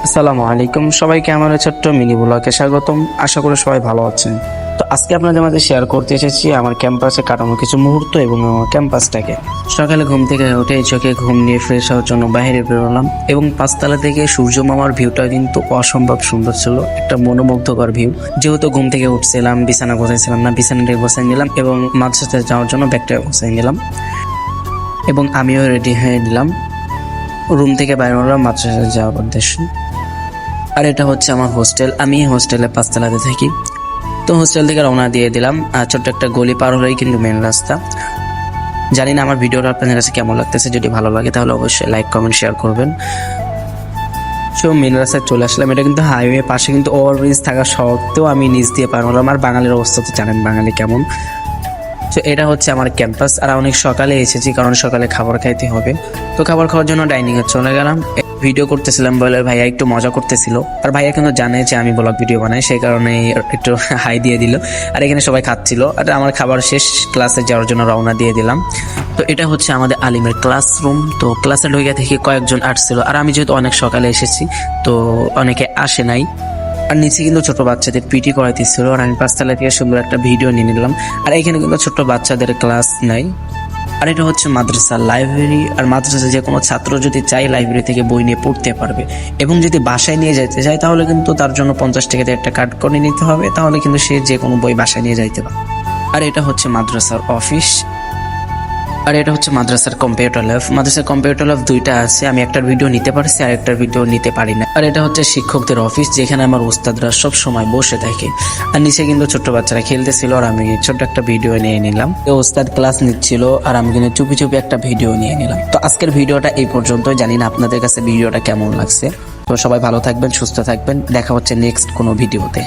আসসালামু আলাইকুম, সবাইকে আমার ছোট্ট মিনি ব্লগে স্বাগতম। আশা করি সবাই ভালো আছেন। তো আজকে আপনাদের মাঝে শেয়ার করতে এসেছি আমার ক্যাম্পাসে কাটানো কিছু মুহূর্ত এবং আমার ক্যাম্পাসটাকে। সকালে ঘুম থেকে উঠে চোখে ঘুম নিয়ে ফ্রেশ হওয়ার জন্য বাইরে বেরোলাম এবং পাঁচতলা থেকে সূর্য মামার ভিউটা কিন্তু অসম্ভব সুন্দর ছিল, একটা মনোমুগ্ধকর ভিউ। যেহেতু ঘুম থেকে উঠছিলাম, বিছানা গোছাইছিলাম না, বিছানাটা গোছাই নিলাম এবং মাদ্রাসাতে যাওয়ার জন্য ব্যাগটা গোছাই নিলাম এবং আমিও রেডি হয়ে নিলাম। রুম থেকে বাইরে হলাম মাদ্রাসাতে যাওয়ার উদ্দেশ্যে। আর এটা হচ্ছে আমার হোস্টেল, আমি হোস্টেলে পাঁচতলাতে থাকি। তো হোস্টেল থেকে রওনা দিয়ে দিলাম, আর ছোট্ট একটা গলি পার হলেই কিন্তু মেন রাস্তা। জানি না আমার ভিডিওটা আপনাদের কাছে কেমন লাগতেছে, যদি ভালো লাগে তাহলে অবশ্যই লাইক কমেন্ট শেয়ার করবেন। সো মেন রাস্তায় চলে আসলাম। এটা কিন্তু হাইওয়ে পাশে কিন্তু ওভারব্রিজ থাকা সত্ত্বেও আমি নিচ দিয়ে পার হলাম। আর বাঙালির অবস্থা তো জানেন বাঙালি কেমন। তো এটা হচ্ছে আমার ক্যাম্পাস। আর অনেক সকালে এসেছি কারণ সকালে খাবার খাইতে হবে। তো খাবার খাওয়ার জন্য ডাইনিংয়ে চলে গেলাম। ভিডিও করতেছিলাম বলে ভাইয়া একটু মজা করতেছিল, আর ভাইয়া কিন্তু জানে যে আমি ব্লগ ভিডিও বানাই, সেই কারণে একটু হাই দিয়ে দিল। আর এখানে সবাই খাচ্ছিল, আর আমার খাবার শেষ, ক্লাসে যাওয়ার জন্য রওনা দিয়ে দিলাম। তো এটা হচ্ছে আমাদের আলিমের ক্লাসরুম। তো ক্লাসে ঢুকে থেকে কয়েকজন আসছিল, আর আমি যেহেতু অনেক সকালে এসেছি তো অনেকে আসে নাই। আর নিচে কিন্তু ছোট বাচ্চাদের পিটি করাইতেছিল, আর আমি পাঁচতলা থেকে সুন্দর একটা ভিডিও নিয়ে নিলাম। আর এখানে কিন্তু ছোট বাচ্চাদের ক্লাস নাই। আর এটা হচ্ছে মাদ্রাসার লাইব্রেরি। আর মাদ্রাসা যে কোনো ছাত্র যদি চাই লাইব্রেরি থেকে বই নিয়ে পড়তে পারবে, এবং যদি বাসায় নিয়ে যেতে চায় তাহলে কিন্তু তার জন্য 50 টাকা দিয়ে একটা কার্ড করে নিতে হবে, তাহলে কিন্তু সে যে কোনো বই বাসায় নিয়ে যাইতে পারে। আর এটা হচ্ছে মাদ্রাসার অফিস। আর এটা হচ্ছে মাদ্রাসার কম্পিউটার ল্যাব। মাদ্রাসার কম্পিউটার ল্যাব দুইটা আছে, আমি একটার ভিডিও নিতে পারছি আর একটার ভিডিও নিতে পারি না। আর এটা হচ্ছে শিক্ষকদের অফিস, যেখানে আমার উস্তাদরা সব সময় বসে থাকে। আর নিচে কিন্তু ছোট্ট বাচ্চারা খেলতেছিল, আর আমি ছোট্ট একটা ভিডিও নিয়ে নিলাম। উস্তাদ ক্লাস নিচ্ছিল আর আমি কিন্তু চুপি চুপি একটা ভিডিও নিয়ে নিলাম। তো আজকের ভিডিওটা এই পর্যন্তই। জানি না আপনাদের কাছে ভিডিওটা কেমন লাগছে। তো সবাই ভালো থাকবেন, সুস্থ থাকবেন, দেখা হচ্ছে নেক্সট কোনো ভিডিওতে।